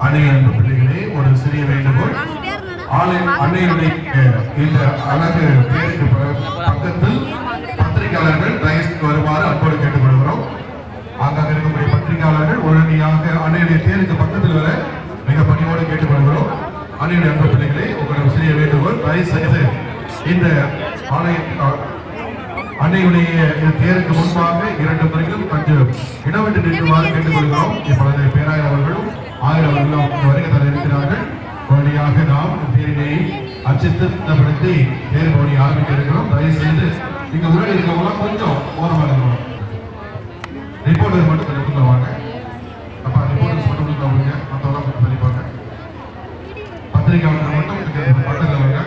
அன்னையின் பிள்ளைகளே, ஒரு சிறிய வேண்டுகோள். அன்னையுடைய இந்த அழகு பேருக்கு பக்கத்தில் பத்திரிகையாளர்கள் தயவுக்கு வருமாறு அன்போடு கேட்டுக்கொள்கிறோம். ஆங்காக இருக்கக்கூடிய பத்திரிகையாளர்கள் உடனடியாக அன்னையுடைய தேருக்கு பக்கத்தில் வர மிக பணியோடு கேட்டுக்கொள்கிறோம். அன்னையுடைய அன்பு பிள்ளைகளே, உங்களுக்கு சிறிய வேண்டுகோள். தயவு செய்து இந்த அன்னையுடைய தேருக்கு முன்பாக 2 முறைகளும் கொஞ்சம் இடவிட்டு நிற்குமாறு கேட்டுக்கொள்கிறோம். இப்பொழுது பேராயர் அவர்களும் ஆயர் அவர்களும் வருகை தர இருக்கிறார்கள். உடனடியாக நாம் தேரினை அச்சப்படுத்தி தேர் பவனி ஆரம்பிக்க இருக்கிறோம். தயவு செய்து இங்க முன்னாடி இருக்கவங்களாம் கொஞ்சம் ஓரமாக இருக்கணும். ரிப்போர்ட்டர் மட்டும் தெரிவித்து வாங்க. அப்ப ரிப்போர்ட்டர்ஸ் மட்டும் கொடுங்க, மற்றவங்க மட்டும் தெரிவிப்பாங்க. பத்திரிகையாளர்கள் மட்டும் பக்கத்தில் வாங்க.